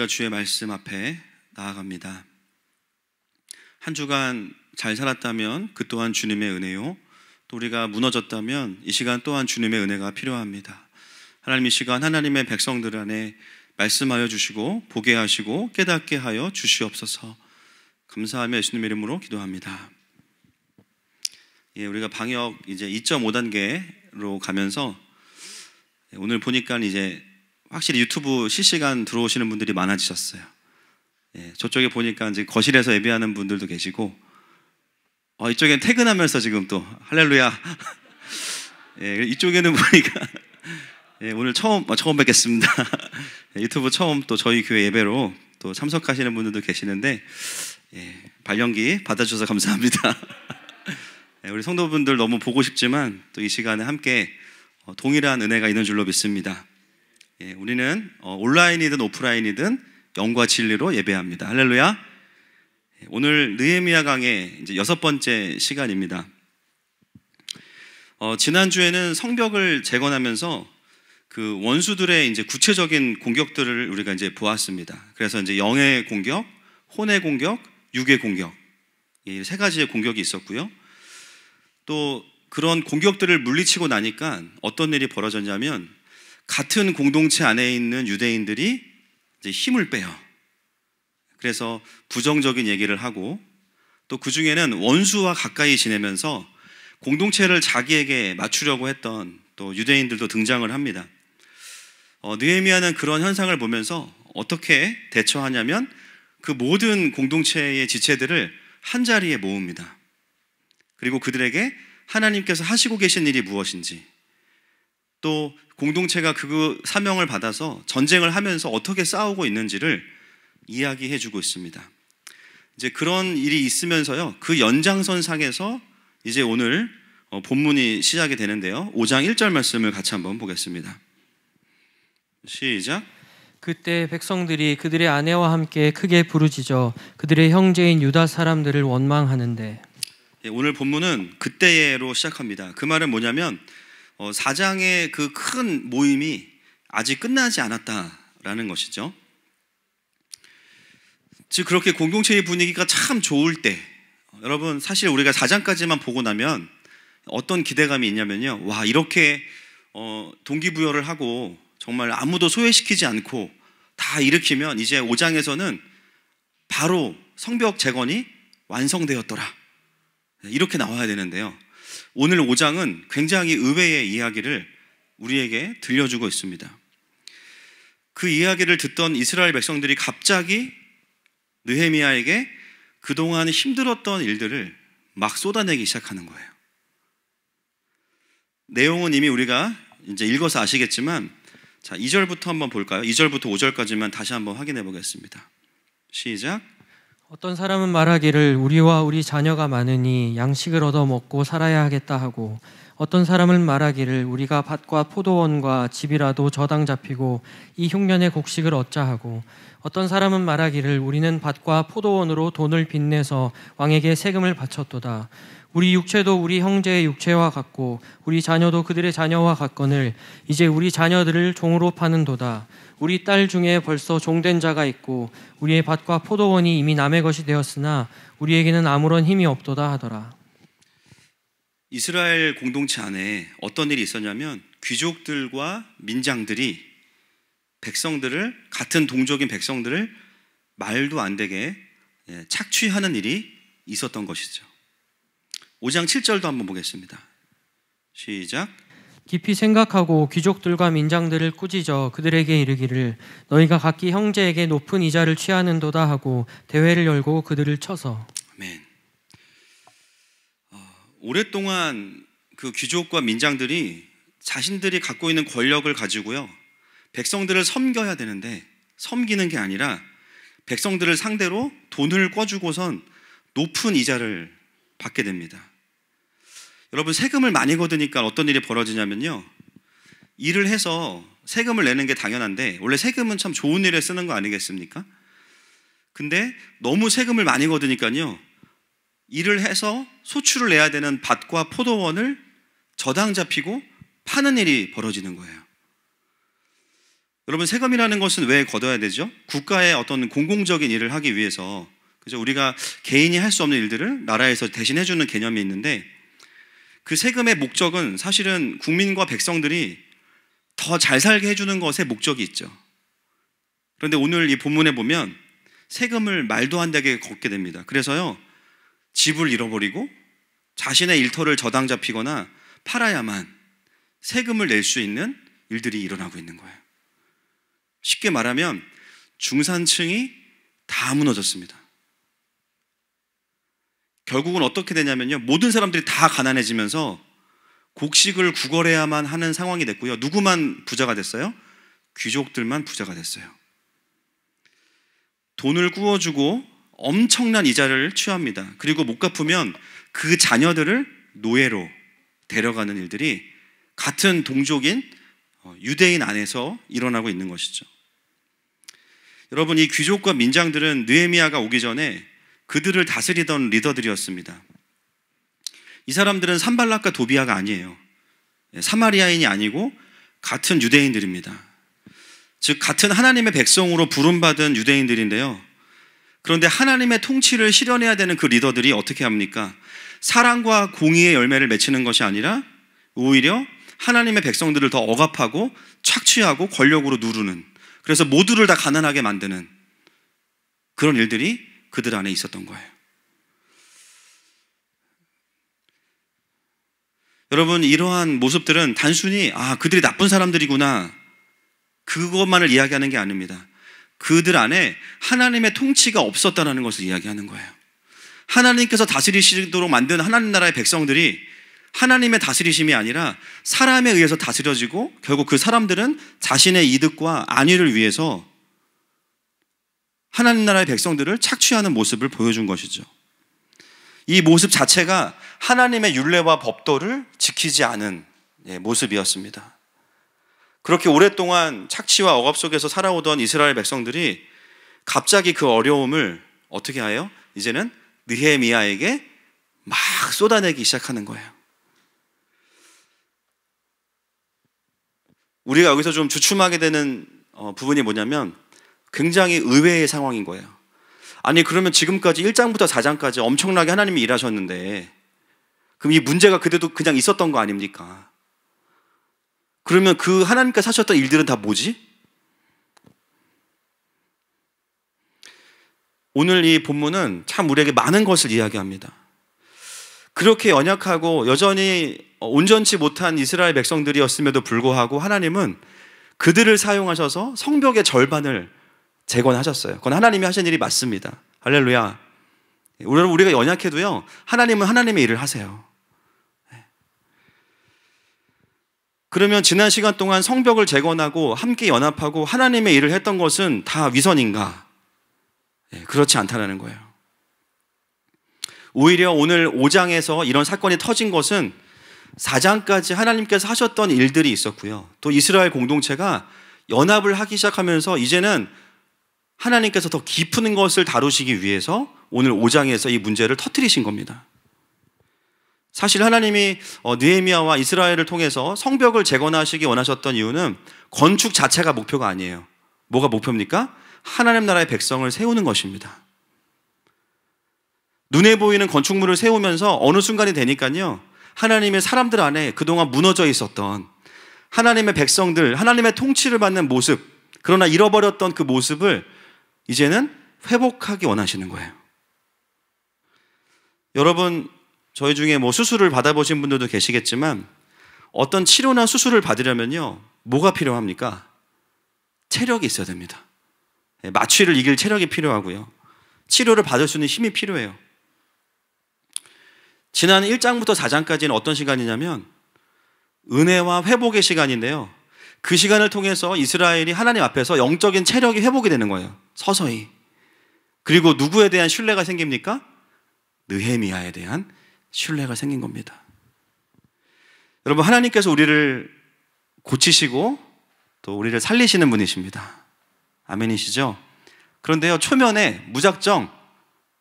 우리가 주의 말씀 앞에 나아갑니다. 한 주간 잘 살았다면 그 또한 주님의 은혜요, 또 우리가 무너졌다면 이 시간 또한 주님의 은혜가 필요합니다. 하나님, 이 시간 하나님의 백성들 안에 말씀하여 주시고 보게 하시고 깨닫게 하여 주시옵소서. 감사하며 예수님의 이름으로 기도합니다. 우리가 방역 이제 2.5단계로 가면서 오늘 보니까 이제 확실히 유튜브 실시간 들어오시는 분들이 많아지셨어요. 저쪽에 보니까 이제 거실에서 예배하는 분들도 계시고, 이쪽엔 퇴근하면서 지금 또 할렐루야. 이쪽에는 보니까 오늘 처음 뵙겠습니다. 유튜브 처음 또 저희 교회 예배로 또 참석하시는 분들도 계시는데, 발령기 받아주셔서 감사합니다. 우리 성도분들 너무 보고 싶지만 또 이 시간에 함께 동일한 은혜가 있는 줄로 믿습니다. 우리는 온라인이든 오프라인이든 영과 진리로 예배합니다. 할렐루야. 오늘 느헤미야 강의 이제 6번째 시간입니다. 지난주에는 성벽을 재건하면서 그 원수들의 이제 구체적인 공격들을 우리가 이제 보았습니다. 그래서 이제 영의 공격, 혼의 공격, 육의 공격, 이 세 가지의 공격이 있었고요. 또 그런 공격들을 물리치고 나니까 어떤 일이 벌어졌냐면, 같은 공동체 안에 있는 유대인들이 이제 힘을 빼요. 그래서 부정적인 얘기를 하고, 또 그 중에는 원수와 가까이 지내면서 공동체를 자기에게 맞추려고 했던 또 유대인들도 등장을 합니다. 느헤미야는 그런 현상을 보면서 어떻게 대처하냐면, 그 모든 공동체의 지체들을 한자리에 모읍니다. 그리고 그들에게 하나님께서 하시고 계신 일이 무엇인지, 또 공동체가 그 사명을 받아서 전쟁을 하면서 어떻게 싸우고 있는지를 이야기해 주고 있습니다. 이제 그런 일이 있으면서요, 그 연장선상에서 이제 오늘 본문이 시작이 되는데요, 5장 1절 말씀을 같이 한번 보겠습니다. 시작. 그때 백성들이 그들의 아내와 함께 크게 부르짖어 그들의 형제인 유다 사람들을 원망하는데, 오늘 본문은 그때로 시작합니다. 그 말은 뭐냐면 4장의 그 큰 모임이 아직 끝나지 않았다라는 것이죠. 즉 그렇게 공동체의 분위기가 참 좋을 때, 여러분 사실 우리가 4장까지만 보고 나면 어떤 기대감이 있냐면요, 와, 이렇게 동기부여를 하고 정말 아무도 소외시키지 않고 다 일으키면 이제 5장에서는 바로 성벽 재건이 완성되었더라, 이렇게 나와야 되는데요, 오늘 5장은 굉장히 의외의 이야기를 우리에게 들려주고 있습니다. 그 이야기를 듣던 이스라엘 백성들이 갑자기 느헤미야에게 그동안 힘들었던 일들을 막 쏟아내기 시작하는 거예요. 내용은 이미 우리가 이제 읽어서 아시겠지만, 자, 2절부터 한번 볼까요? 2절부터 5절까지만 다시 한번 확인해 보겠습니다. 시작. 어떤 사람은 말하기를 우리와 우리 자녀가 많으니 양식을 얻어 먹고 살아야 하겠다 하고, 어떤 사람은 말하기를 우리가 밭과 포도원과 집이라도 저당 잡히고 이 흉년의 곡식을 얻자 하고, 어떤 사람은 말하기를 우리는 밭과 포도원으로 돈을 빚내서 왕에게 세금을 바쳤도다. 우리 육체도 우리 형제의 육체와 같고 우리 자녀도 그들의 자녀와 같거늘 이제 우리 자녀들을 종으로 파는도다. 우리 딸 중에 벌써 종된 자가 있고 우리의 밭과 포도원이 이미 남의 것이 되었으나 우리에게는 아무런 힘이 없도다 하더라. 이스라엘 공동체 안에 어떤 일이 있었냐면, 귀족들과 민장들이 백성들을, 같은 동족인 백성들을 말도 안 되게 착취하는 일이 있었던 것이죠. 5장 7절도 한번 보겠습니다. 시작. 깊이 생각하고 귀족들과 민장들을 꾸짖어 그들에게 이르기를 너희가 각기 형제에게 높은 이자를 취하는도다 하고 대회를 열고 그들을 쳐서. 아멘. 오랫동안 그 귀족과 민장들이 자신들이 갖고 있는 권력을 가지고요, 백성들을 섬겨야 되는데 섬기는 게 아니라 백성들을 상대로 돈을 꿔주고선 높은 이자를 받게 됩니다. 여러분, 세금을 많이 거두니까 어떤 일이 벌어지냐면요, 일을 해서 세금을 내는 게 당연한데 원래 세금은 참 좋은 일에 쓰는 거 아니겠습니까? 근데 너무 세금을 많이 거두니까요, 일을 해서 소출을 내야 되는 밭과 포도원을 저당 잡히고 파는 일이 벌어지는 거예요. 여러분, 세금이라는 것은 왜 걷어야 되죠? 국가의 어떤 공공적인 일을 하기 위해서, 그죠? 우리가 개인이 할 수 없는 일들을 나라에서 대신해주는 개념이 있는데, 그 세금의 목적은 사실은 국민과 백성들이 더 잘 살게 해주는 것에 목적이 있죠. 그런데 오늘 이 본문에 보면 세금을 말도 안 되게 걷게 됩니다. 그래서요, 집을 잃어버리고 자신의 일터를 저당 잡히거나 팔아야만 세금을 낼 수 있는 일들이 일어나고 있는 거예요. 쉽게 말하면 중산층이 다 무너졌습니다. 결국은 어떻게 되냐면요, 모든 사람들이 다 가난해지면서 곡식을 구걸해야만 하는 상황이 됐고요. 누구만 부자가 됐어요? 귀족들만 부자가 됐어요. 돈을 구워주고 엄청난 이자를 취합니다. 그리고 못 갚으면 그 자녀들을 노예로 데려가는 일들이 같은 동족인 유대인 안에서 일어나고 있는 것이죠. 여러분, 이 귀족과 민장들은 느헤미야가 오기 전에 그들을 다스리던 리더들이었습니다. 이 사람들은 산발락과 도비아가 아니에요. 사마리아인이 아니고 같은 유대인들입니다. 즉 같은 하나님의 백성으로 부름받은 유대인들인데요. 그런데 하나님의 통치를 실현해야 되는 그 리더들이 어떻게 합니까? 사랑과 공의의 열매를 맺히는 것이 아니라 오히려 하나님의 백성들을 더 억압하고 착취하고 권력으로 누르는, 그래서 모두를 다 가난하게 만드는 그런 일들이 그들 안에 있었던 거예요. 여러분, 이러한 모습들은 단순히 그들이 나쁜 사람들이구나 그것만을 이야기하는 게 아닙니다. 그들 안에 하나님의 통치가 없었다는 것을 이야기하는 거예요. 하나님께서 다스리시도록 만든 하나님 나라의 백성들이 하나님의 다스리심이 아니라 사람에 의해서 다스려지고, 결국 그 사람들은 자신의 이득과 안위를 위해서 하나님 나라의 백성들을 착취하는 모습을 보여준 것이죠. 이 모습 자체가 하나님의 율례와 법도를 지키지 않은 모습이었습니다. 그렇게 오랫동안 착취와 억압 속에서 살아오던 이스라엘 백성들이 갑자기 그 어려움을 어떻게 해요? 이제는 느헤미야에게 막 쏟아내기 시작하는 거예요. 우리가 여기서 좀 주춤하게 되는 부분이 뭐냐면 굉장히 의외의 상황인 거예요. 아니, 그러면 지금까지 1장부터 4장까지 엄청나게 하나님이 일하셨는데 그럼 이 문제가 그때도 그냥 있었던 거 아닙니까? 그러면 그 하나님께서 하셨던 일들은 다 뭐지? 오늘 이 본문은 참 우리에게 많은 것을 이야기합니다. 그렇게 연약하고 여전히 온전치 못한 이스라엘 백성들이었음에도 불구하고 하나님은 그들을 사용하셔서 성벽의 절반을 재건하셨어요. 그건 하나님이 하신 일이 맞습니다. 할렐루야. 우리가 연약해도요, 하나님은 하나님의 일을 하세요. 그러면 지난 시간 동안 성벽을 재건하고 함께 연합하고 하나님의 일을 했던 것은 다 위선인가? 그렇지 않다는 거예요. 오히려 오늘 5장에서 이런 사건이 터진 것은 4장까지 하나님께서 하셨던 일들이 있었고요. 또 이스라엘 공동체가 연합을 하기 시작하면서 이제는 하나님께서 더 깊은 것을 다루시기 위해서 오늘 5장에서 이 문제를 터뜨리신 겁니다. 사실 하나님이 느헤미야와 이스라엘을 통해서 성벽을 재건하시기 원하셨던 이유는 건축 자체가 목표가 아니에요. 뭐가 목표입니까? 하나님 나라의 백성을 세우는 것입니다. 눈에 보이는 건축물을 세우면서 어느 순간이 되니까요, 하나님의 사람들 안에 그동안 무너져 있었던 하나님의 백성들, 하나님의 통치를 받는 모습, 그러나 잃어버렸던 그 모습을 이제는 회복하기 원하시는 거예요. 여러분, 저희 중에 수술을 받아보신 분들도 계시겠지만 어떤 치료나 수술을 받으려면요, 뭐가 필요합니까? 체력이 있어야 됩니다. 마취를 이길 체력이 필요하고요, 치료를 받을 수 있는 힘이 필요해요. 지난 1장부터 4장까지는 어떤 시간이냐면 은혜와 회복의 시간인데요, 그 시간을 통해서 이스라엘이 하나님 앞에서 영적인 체력이 회복이 되는 거예요. 서서히. 그리고 누구에 대한 신뢰가 생깁니까? 느헤미야에 대한 신뢰가 생긴 겁니다. 여러분, 하나님께서 우리를 고치시고 또 우리를 살리시는 분이십니다. 아멘이시죠? 그런데요, 초면에 무작정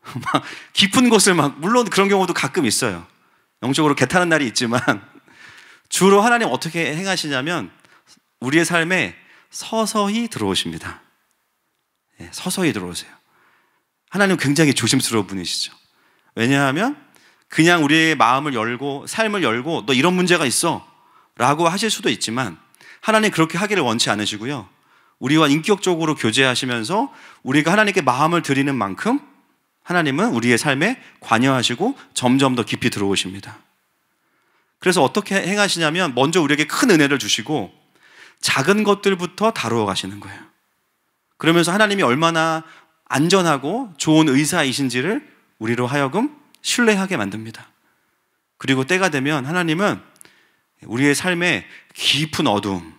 막 깊은 곳을 물론 그런 경우도 가끔 있어요. 영적으로 개타는 날이 있지만 주로 하나님 어떻게 행하시냐면 우리의 삶에 서서히 들어오십니다. 예, 서서히 들어오세요. 하나님은 굉장히 조심스러운 분이시죠. 왜냐하면 그냥 우리의 마음을 열고 삶을 열고 너 이런 문제가 있어 라고 하실 수도 있지만 하나님 그렇게 하기를 원치 않으시고요. 우리와 인격적으로 교제하시면서 우리가 하나님께 마음을 드리는 만큼 하나님은 우리의 삶에 관여하시고 점점 더 깊이 들어오십니다. 그래서 어떻게 행하시냐면 먼저 우리에게 큰 은혜를 주시고 작은 것들부터 다루어 가시는 거예요. 그러면서 하나님이 얼마나 안전하고 좋은 의사이신지를 우리로 하여금 신뢰하게 만듭니다. 그리고 때가 되면 하나님은 우리의 삶에 깊은 어두움,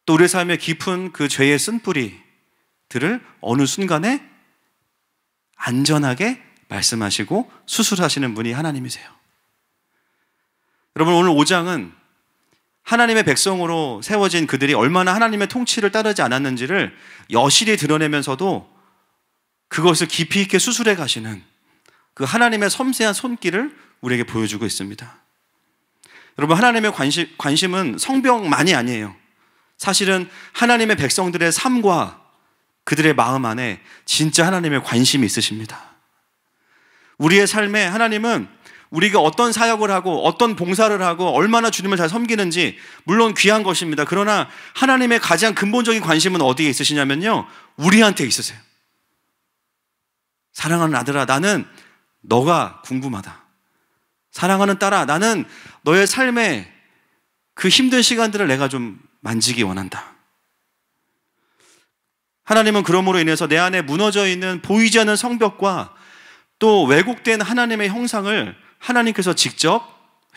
또 우리의 삶에 깊은 그 죄의 쓴뿌리들을 어느 순간에 안전하게 말씀하시고 수술하시는 분이 하나님이세요. 여러분, 오늘 5장은 하나님의 백성으로 세워진 그들이 얼마나 하나님의 통치를 따르지 않았는지를 여실히 드러내면서도 그것을 깊이 있게 수술해 가시는 그 하나님의 섬세한 손길을 우리에게 보여주고 있습니다. 여러분, 하나님의 관심은 성벽만이 아니에요. 사실은 하나님의 백성들의 삶과 그들의 마음 안에 진짜 하나님의 관심이 있으십니다. 우리의 삶에 하나님은 우리가 어떤 사역을 하고 어떤 봉사를 하고 얼마나 주님을 잘 섬기는지 물론 귀한 것입니다. 그러나 하나님의 가장 근본적인 관심은 어디에 있으시냐면요, 우리한테 있으세요. 사랑하는 아들아, 나는 너가 궁금하다. 사랑하는 딸아, 나는 너의 삶에 그 힘든 시간들을 내가 좀 만지기 원한다. 하나님은 그러므로 인해서 내 안에 무너져 있는 보이지 않는 성벽과 또 왜곡된 하나님의 형상을 하나님께서 직접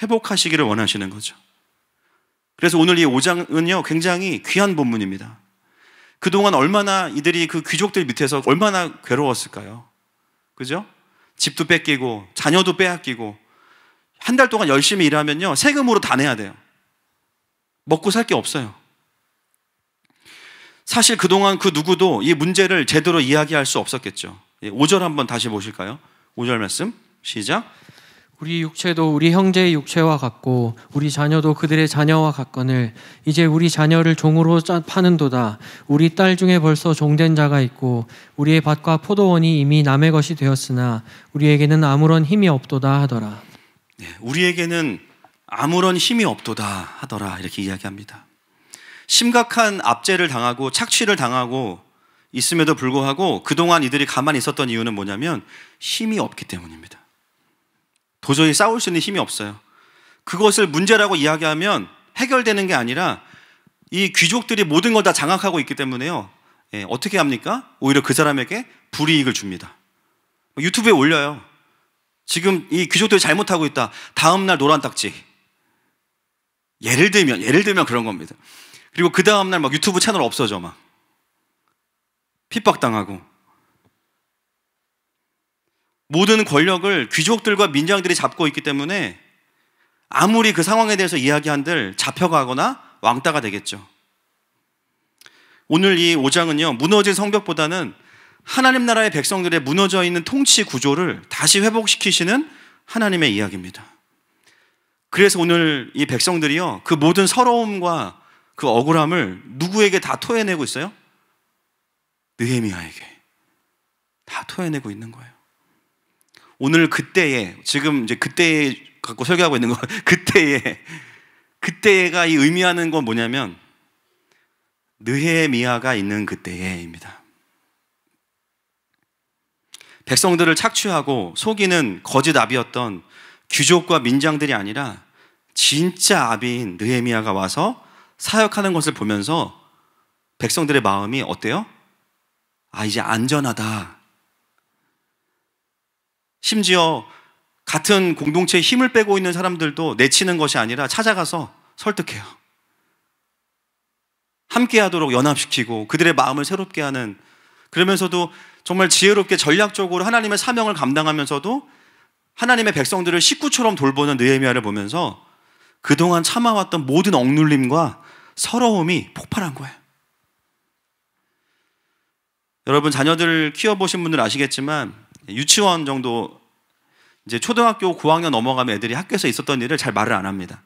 회복하시기를 원하시는 거죠. 그래서 오늘 이 5장은요 굉장히 귀한 본문입니다. 그동안 얼마나 이들이 그 귀족들 밑에서 얼마나 괴로웠을까요? 그죠? 집도 뺏기고 자녀도 빼앗기고 한 달 동안 열심히 일하면요 세금으로 다 내야 돼요. 먹고 살 게 없어요. 사실 그동안 그 누구도 이 문제를 제대로 이야기할 수 없었겠죠. 5절 한번 다시 보실까요? 5절 말씀 시작. 우리 육체도 우리 형제의 육체와 같고 우리 자녀도 그들의 자녀와 같거늘 이제 우리 자녀를 종으로 파는도다. 우리 딸 중에 벌써 종된 자가 있고 우리의 밭과 포도원이 이미 남의 것이 되었으나 우리에게는 아무런 힘이 없도다 하더라. 네, 우리에게는 아무런 힘이 없도다 하더라 이렇게 이야기합니다. 심각한 압제를 당하고 착취를 당하고 있음에도 불구하고 그동안 이들이 가만히 있었던 이유는 뭐냐면 힘이 없기 때문입니다. 도저히 싸울 수 있는 힘이 없어요. 그것을 문제라고 이야기하면 해결되는 게 아니라 이 귀족들이 모든 걸 다 장악하고 있기 때문에요. 어떻게 합니까? 오히려 그 사람에게 불이익을 줍니다. 유튜브에 올려요. 지금 이 귀족들이 잘못하고 있다. 다음날 노란 딱지. 예를 들면 그런 겁니다. 그리고 그 다음날 막 유튜브 채널 없어져 막. 핍박당하고. 모든 권력을 귀족들과 민장들이 잡고 있기 때문에 아무리 그 상황에 대해서 이야기한들 잡혀가거나 왕따가 되겠죠. 오늘 이 5장은요 무너진 성벽보다는 하나님 나라의 백성들의 무너져 있는 통치 구조를 다시 회복시키시는 하나님의 이야기입니다. 그래서 오늘 이 백성들이요 그 모든 서러움과 그 억울함을 누구에게 다 토해내고 있어요? 느헤미야에게 다 토해내고 있는 거예요. 오늘 그때에, 지금 이제 그때에 갖고 설교하고 있는 거, 그때가 이 의미하는 건 뭐냐면, 느헤미야가 있는 그때에입니다. 백성들을 착취하고 속이는 거짓 아비였던 귀족과 민장들이 아니라, 진짜 아비인 느헤미야가 와서 사역하는 것을 보면서 백성들의 마음이 어때요? 아, 이제 안전하다. 심지어 같은 공동체에 힘을 빼고 있는 사람들도 내치는 것이 아니라 찾아가서 설득해요. 함께 하도록 연합시키고 그들의 마음을 새롭게 하는, 그러면서도 정말 지혜롭게 전략적으로 하나님의 사명을 감당하면서도 하나님의 백성들을 식구처럼 돌보는 느헤미야를 보면서 그동안 참아왔던 모든 억눌림과 서러움이 폭발한 거예요. 여러분 자녀들 키워보신 분들 아시겠지만 유치원 정도, 이제 초등학교 고학년 넘어가면 애들이 학교에서 있었던 일을 잘 말을 안 합니다.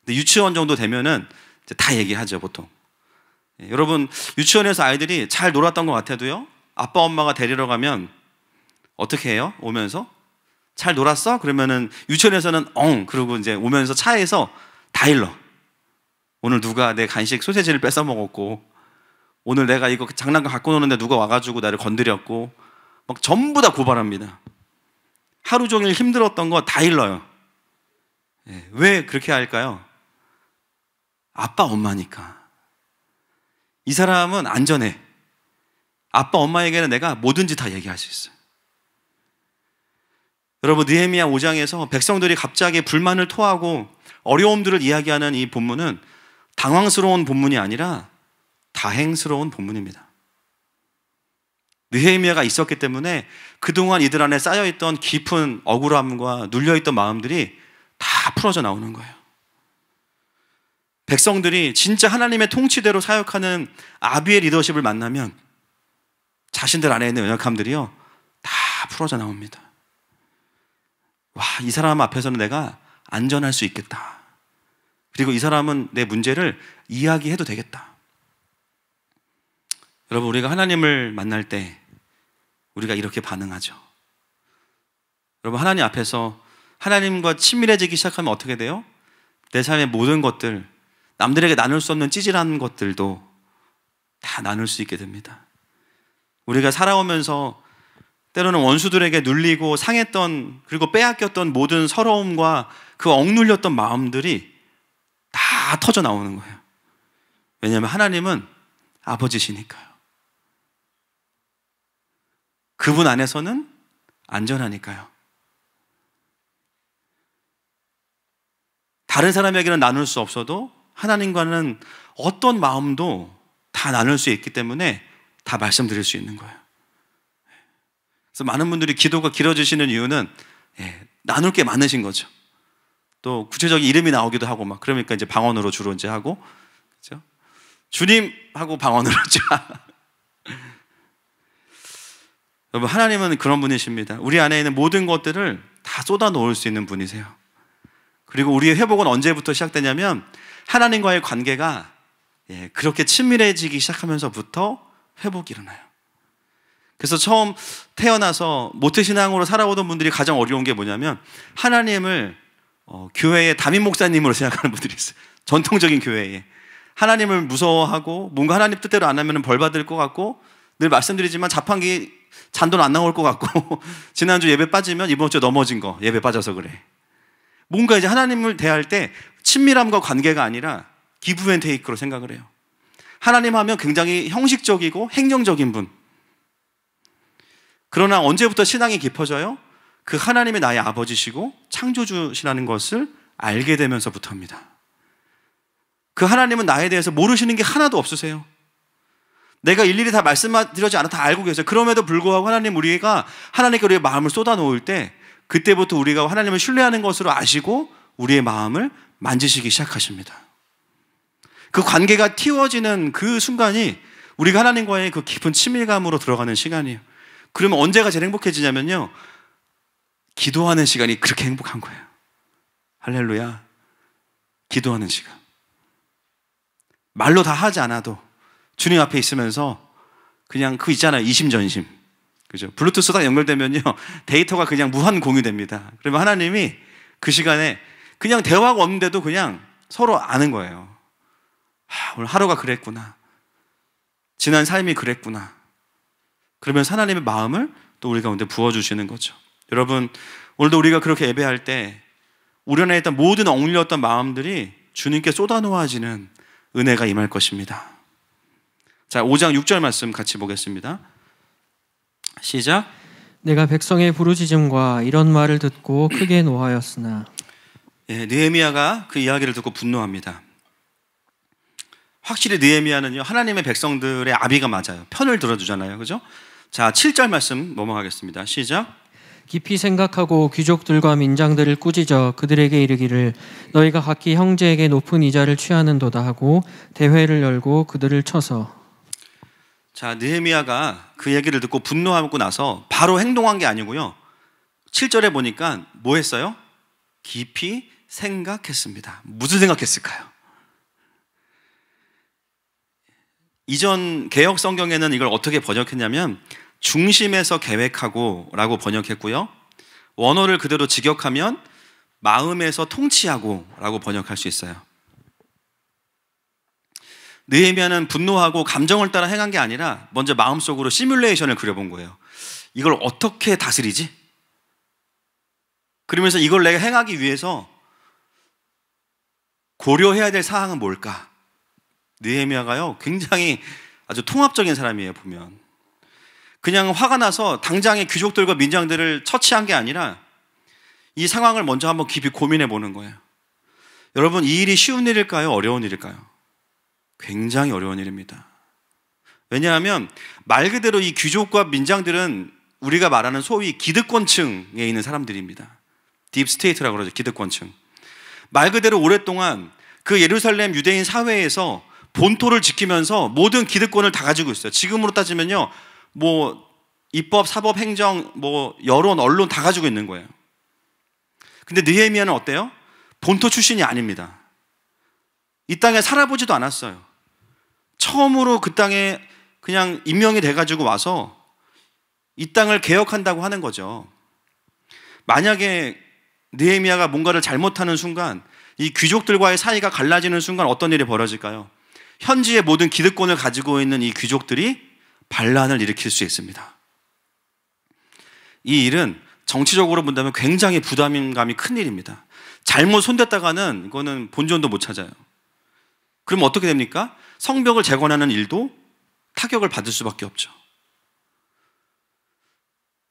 근데 유치원 정도 되면은 이제 다 얘기하죠, 보통. 여러분, 유치원에서 아이들이 잘 놀았던 것 같아도요, 아빠 엄마가 데리러 가면 어떻게 해요? 오면서 잘 놀았어? 그러면은 유치원에서는 그러고 이제 오면서 차에서 다 일러. 오늘 누가 내 간식 소세지를 뺏어 먹었고, 오늘 내가 이거 장난감 갖고 노는데 누가 와가지고 나를 건드렸고, 막 전부 다 고발합니다. 하루 종일 힘들었던 거 다 일러요. 왜 그렇게 할까요? 아빠 엄마니까. 이 사람은 안전해. 아빠 엄마에게는 내가 뭐든지 다 얘기할 수 있어요. 여러분, 느헤미야 5장에서 백성들이 갑자기 불만을 토하고 어려움들을 이야기하는 이 본문은 당황스러운 본문이 아니라 다행스러운 본문입니다. 느헤미야가 있었기 때문에 그동안 이들 안에 쌓여있던 깊은 억울함과 눌려있던 마음들이 다 풀어져 나오는 거예요. 백성들이 진짜 하나님의 통치대로 사역하는 아비의 리더십을 만나면 자신들 안에 있는 연약함들이요, 다 풀어져 나옵니다. 와, 이 사람 앞에서는 내가 안전할 수 있겠다. 그리고 이 사람은 내 문제를 이야기해도 되겠다. 여러분, 우리가 하나님을 만날 때 우리가 이렇게 반응하죠. 여러분, 하나님 앞에서 하나님과 친밀해지기 시작하면 어떻게 돼요? 내 삶의 모든 것들, 남들에게 나눌 수 없는 찌질한 것들도 다 나눌 수 있게 됩니다. 우리가 살아오면서 때로는 원수들에게 눌리고 상했던, 그리고 빼앗겼던 모든 서러움과 그 억눌렸던 마음들이 다 터져 나오는 거예요. 왜냐하면 하나님은 아버지시니까요. 그분 안에서는 안전하니까요. 다른 사람에게는 나눌 수 없어도 하나님과는 어떤 마음도 다 나눌 수 있기 때문에 다 말씀드릴 수 있는 거예요. 그래서 많은 분들이 기도가 길어지시는 이유는 나눌 게 많으신 거죠. 또 구체적인 이름이 나오기도 하고 막 그러니까 이제 방언으로 주로 이제 하고, 그렇죠? 주님 하고 방언으로 여러분, 하나님은 그런 분이십니다. 우리 안에 있는 모든 것들을 다 쏟아 놓을 수 있는 분이세요. 그리고 우리의 회복은 언제부터 시작되냐면 하나님과의 관계가 그렇게 친밀해지기 시작하면서부터 회복이 일어나요. 그래서 처음 태어나서 모태신앙으로 살아오던 분들이 가장 어려운 게 뭐냐면 하나님을 교회의 담임 목사님으로 생각하는 분들이 있어요. 전통적인 교회에 하나님을 무서워하고 뭔가 하나님 뜻대로 안 하면 벌 받을 것 같고, 늘 말씀드리지만 자판기 잔돈 안 나올 것 같고 지난주 예배 빠지면 이번 주에 넘어진 거 예배 빠져서 그래. 뭔가 이제 하나님을 대할 때 친밀함과 관계가 아니라 기브 앤 테이크로 생각을 해요. 하나님 하면 굉장히 형식적이고 행정적인 분. 그러나 언제부터 신앙이 깊어져요? 그 하나님이 나의 아버지시고 창조주시라는 것을 알게 되면서부터입니다. 그 하나님은 나에 대해서 모르시는 게 하나도 없으세요. 내가 일일이 다 말씀드리지 않아 다 알고 계세요. 그럼에도 불구하고 하나님, 우리가 하나님께 우리의 마음을 쏟아놓을 때 그때부터 우리가 하나님을 신뢰하는 것으로 아시고 우리의 마음을 만지시기 시작하십니다. 그 관계가 틔워지는 그 순간이 우리가 하나님과의 그 깊은 친밀감으로 들어가는 시간이에요. 그러면 언제가 제일 행복해지냐면요, 기도하는 시간이 그렇게 행복한 거예요. 할렐루야. 기도하는 시간. 말로 다 하지 않아도 주님 앞에 있으면서 그냥 그 있잖아요, 이심전심. 그죠? 블루투스 딱 연결되면요, 데이터가 그냥 무한 공유됩니다. 그러면 하나님이 그 시간에 그냥 대화가 없는데도 그냥 서로 아는 거예요. 오늘 하루가 그랬구나. 지난 삶이 그랬구나. 그러면서 하나님의 마음을 또 우리 가운데 부어주시는 거죠. 여러분, 오늘도 우리가 그렇게 예배할 때 우리 안에 있던 모든 억눌렸던 마음들이 주님께 쏟아놓아지는 은혜가 임할 것입니다. 자, 5장 6절 말씀 같이 보겠습니다. 시작. 내가 백성의 부르짖음과 이런 말을 듣고 크게 노하였으나. 느헤미야가 그 이야기를 듣고 분노합니다. 확실히 느헤미야는요, 하나님의 백성들의 아비가 맞아요. 편을 들어주잖아요. 그죠? 자, 7절 말씀 넘어가겠습니다. 시작. 깊이 생각하고 귀족들과 민장들을 꾸짖어 그들에게 이르기를 너희가 각기 형제에게 높은 이자를 취하는도다 하고 대회를 열고 그들을 쳐서. 자, 느헤미야가 그 얘기를 듣고 분노하고 나서 바로 행동한 게 아니고요, 7절에 보니까 뭐 했어요? 깊이 생각했습니다. 무슨 생각했을까요? 이전 개역 성경에는 이걸 어떻게 번역했냐면 중심에서 계획하고 라고 번역했고요. 원어를 그대로 직역하면 마음에서 통치하고 라고 번역할 수 있어요. 느헤미야는 분노하고 감정을 따라 행한 게 아니라 먼저 마음속으로 시뮬레이션을 그려본 거예요. 이걸 어떻게 다스리지? 그러면서 이걸 내가 행하기 위해서 고려해야 될 사항은 뭘까? 느헤미야가요 굉장히 아주 통합적인 사람이에요. 보면 그냥 화가 나서 당장의 귀족들과 민장들을 처치한 게 아니라 이 상황을 먼저 한번 깊이 고민해 보는 거예요. 여러분, 이 일이 쉬운 일일까요? 어려운 일일까요? 굉장히 어려운 일입니다. 왜냐하면 말 그대로 이 귀족과 민장들은 우리가 말하는 소위 기득권층에 있는 사람들입니다. 딥스테이트라고 그러죠. 기득권층. 말 그대로 오랫동안 그 예루살렘 유대인 사회에서 본토를 지키면서 모든 기득권을 다 가지고 있어요. 지금으로 따지면요, 뭐 입법, 사법, 행정, 뭐 여론, 언론 다 가지고 있는 거예요. 근데 느헤미야는 어때요? 본토 출신이 아닙니다. 이 땅에 살아보지도 않았어요. 처음으로 그 땅에 그냥 임명이 돼가지고 와서 이 땅을 개혁한다고 하는 거죠. 만약에 느헤미야가 뭔가를 잘못하는 순간, 이 귀족들과의 사이가 갈라지는 순간 어떤 일이 벌어질까요? 현지의 모든 기득권을 가지고 있는 이 귀족들이 반란을 일으킬 수 있습니다. 이 일은 정치적으로 본다면 굉장히 부담감이 큰 일입니다. 잘못 손댔다가는 이거는 본전도 못 찾아요. 그럼 어떻게 됩니까? 성벽을 재건하는 일도 타격을 받을 수밖에 없죠.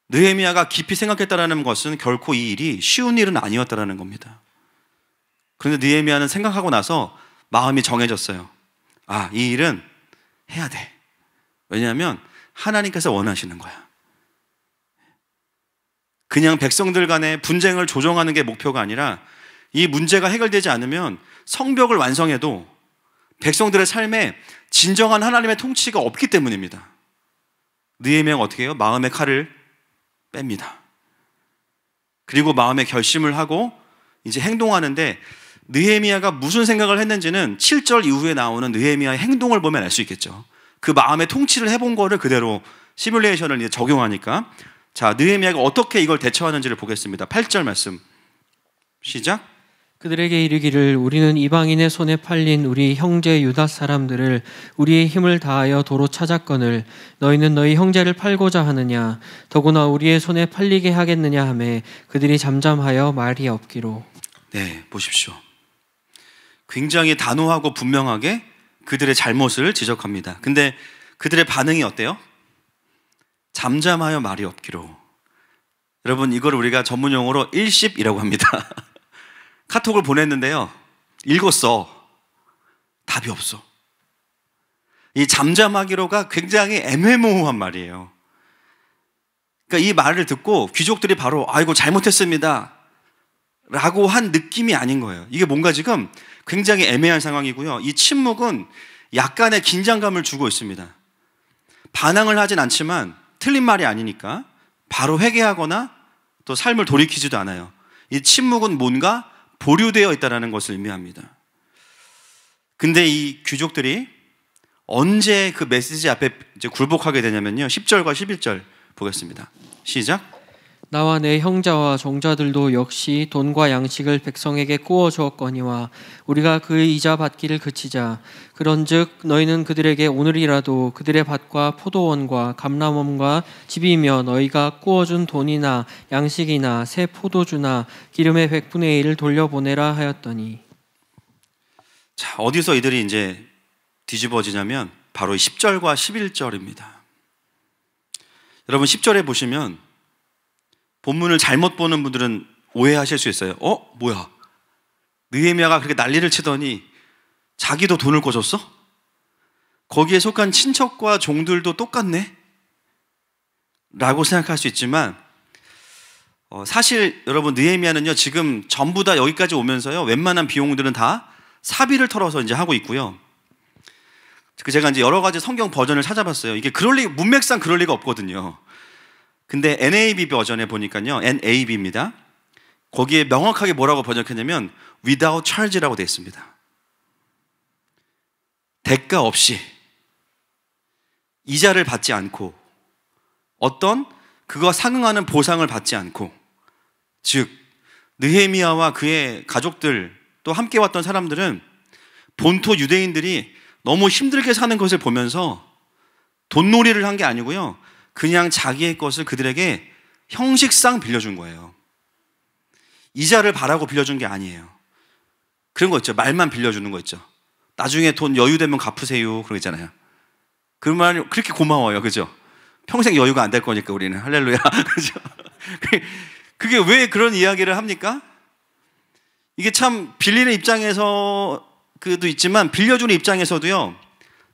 느헤미야가 깊이 생각했다라는 것은 결코 이 일이 쉬운 일은 아니었다라는 겁니다. 그런데 느헤미야는 생각하고 나서 마음이 정해졌어요. 아, 이 일은 해야 돼. 왜냐하면 하나님께서 원하시는 거야. 그냥 백성들 간의 분쟁을 조정하는 게 목표가 아니라 이 문제가 해결되지 않으면 성벽을 완성해도 백성들의 삶에 진정한 하나님의 통치가 없기 때문입니다. 느헤미야가 어떻게 해요? 마음의 칼을 뺍니다. 그리고 마음의 결심을 하고 이제 행동하는데, 느헤미야가 무슨 생각을 했는지는 7절 이후에 나오는 느헤미야의 행동을 보면 알 수 있겠죠. 그 마음의 통치를 해본 거를 그대로 시뮬레이션을 이제 적용하니까. 자, 느헤미야가 어떻게 이걸 대처하는지를 보겠습니다. 8절 말씀 시작. 그들에게 이르기를 우리는 이방인의 손에 팔린 우리 형제 유다 사람들을 우리의 힘을 다하여 도로 찾았거늘 너희는 너희 형제를 팔고자 하느냐? 더구나 우리의 손에 팔리게 하겠느냐 하매 그들이 잠잠하여 말이 없기로. 네, 보십시오. 굉장히 단호하고 분명하게 그들의 잘못을 지적합니다. 근데 그들의 반응이 어때요? 잠잠하여 말이 없기로. 여러분, 이걸 우리가 전문 용어로 일십이라고 합니다. 카톡을 보냈는데요, 읽었어. 답이 없어. 이 잠잠하기로가 굉장히 애매모호한 말이에요. 그러니까 이 말을 듣고 귀족들이 바로 아이고 잘못했습니다 라고 한 느낌이 아닌 거예요. 이게 뭔가 지금 굉장히 애매한 상황이고요. 이 침묵은 약간의 긴장감을 주고 있습니다. 반항을 하진 않지만 틀린 말이 아니니까 바로 회개하거나 또 삶을 돌이키지도 않아요. 이 침묵은 뭔가 보류되어 있다는 것을 의미합니다. 근데 이 귀족들이 언제 그 메시지 앞에 이제 굴복하게 되냐면요, 10절과 11절 보겠습니다. 시작. 나와 내 형제와 종자들도 역시 돈과 양식을 백성에게 꾸어 주었거니와 우리가 그의 이자 받기를 그치자. 그런즉 너희는 그들에게 오늘이라도 그들의 밭과 포도원과 감람원과 집이며 너희가 꾸어준 돈이나 양식이나 새 포도주나 기름의 100분의 1을 돌려보내라 하였더니. 자, 어디서 이들이 이제 뒤집어지냐면 바로 10절과 11절입니다. 여러분, 10절에 보시면 본문을 잘못 보는 분들은 오해하실 수 있어요. 뭐야? 느헤미야가 그렇게 난리를 치더니 자기도 돈을 꿔줬어? 거기에 속한 친척과 종들도 똑같네? 라고 생각할 수 있지만 사실 여러분, 느헤미야는요 지금 전부 다 여기까지 오면서요 웬만한 비용들은 다 사비를 털어서 이제 하고 있고요. 제가 이제 여러 가지 성경 버전을 찾아봤어요. 이게 문맥상 그럴 리가 없거든요. 근데 NAB 버전에 보니까요, NAB입니다. 거기에 명확하게 뭐라고 번역했냐면 without charge라고 되어 있습니다. 대가 없이 이자를 받지 않고 어떤 그거 상응하는 보상을 받지 않고, 즉 느헤미야와 그의 가족들 또 함께 왔던 사람들은 본토 유대인들이 너무 힘들게 사는 것을 보면서 돈놀이를 한 게 아니고요, 그냥 자기의 것을 그들에게 형식상 빌려준 거예요. 이자를 바라고 빌려준 게 아니에요. 그런 거 있죠. 말만 빌려주는 거 있죠. 나중에 돈 여유되면 갚으세요. 그런 거 있잖아요. 그 말 그렇게 고마워요. 그죠? 평생 여유가 안 될 거니까 우리는. 할렐루야. 그죠? 그게 왜 그런 이야기를 합니까? 이게 참 빌리는 입장에서 그도 있지만 빌려주는 입장에서도요,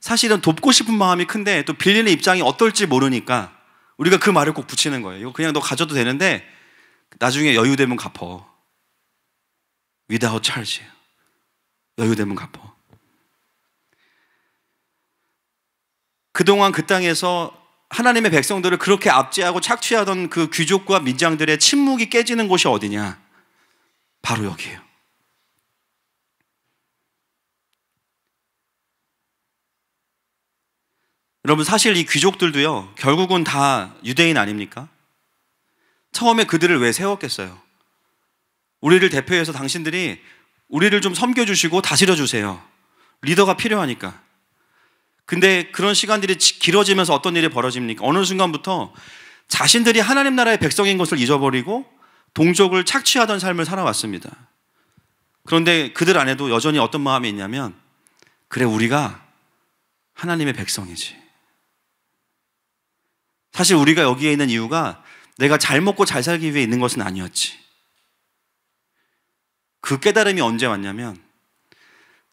사실은 돕고 싶은 마음이 큰데 또 빌리는 입장이 어떨지 모르니까 우리가 그 말을 꼭 붙이는 거예요. 이거 그냥 너 가져도 되는데 나중에 여유되면 갚어. Without charge. 여유되면 갚어. 그동안 그 땅에서 하나님의 백성들을 그렇게 압제하고 착취하던 그 귀족과 민장들의 침묵이 깨지는 곳이 어디냐? 바로 여기예요. 여러분, 사실 이 귀족들도요, 결국은 다 유대인 아닙니까? 처음에 그들을 왜 세웠겠어요? 우리를 대표해서 당신들이 우리를 좀 섬겨주시고 다스려주세요. 리더가 필요하니까. 근데 그런 시간들이 길어지면서 어떤 일이 벌어집니까? 어느 순간부터 자신들이 하나님 나라의 백성인 것을 잊어버리고 동족을 착취하던 삶을 살아왔습니다. 그런데 그들 안에도 여전히 어떤 마음이 있냐면, 그래, 우리가 하나님의 백성이지. 사실 우리가 여기에 있는 이유가 내가 잘 먹고 잘 살기 위해 있는 것은 아니었지. 그 깨달음이 언제 왔냐면,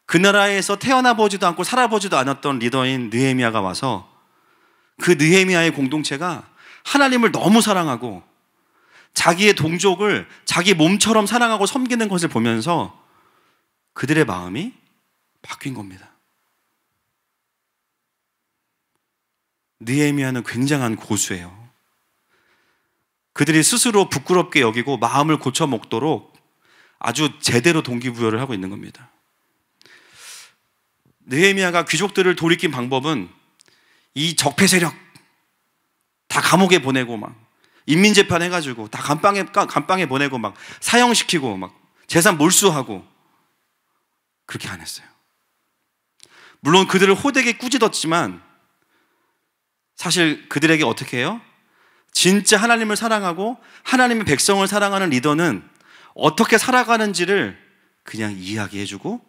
그 나라에서 태어나 보지도 않고 살아보지도 않았던 리더인 느헤미야가 와서 그 느헤미야의 공동체가 하나님을 너무 사랑하고 자기의 동족을 자기 몸처럼 사랑하고 섬기는 것을 보면서 그들의 마음이 바뀐 겁니다. 느헤미야는 굉장한 고수예요. 그들이 스스로 부끄럽게 여기고 마음을 고쳐 먹도록 아주 제대로 동기부여를 하고 있는 겁니다. 느헤미야가 귀족들을 돌이킨 방법은 이 적폐 세력 다 감옥에 보내고 막 인민재판 해가지고 다 감방에 보내고 막 사형시키고 막 재산 몰수하고 그렇게 안 했어요. 물론 그들을 호되게 꾸짖었지만 사실 그들에게 어떻게 해요? 진짜 하나님을 사랑하고 하나님의 백성을 사랑하는 리더는 어떻게 살아가는지를 그냥 이야기해주고,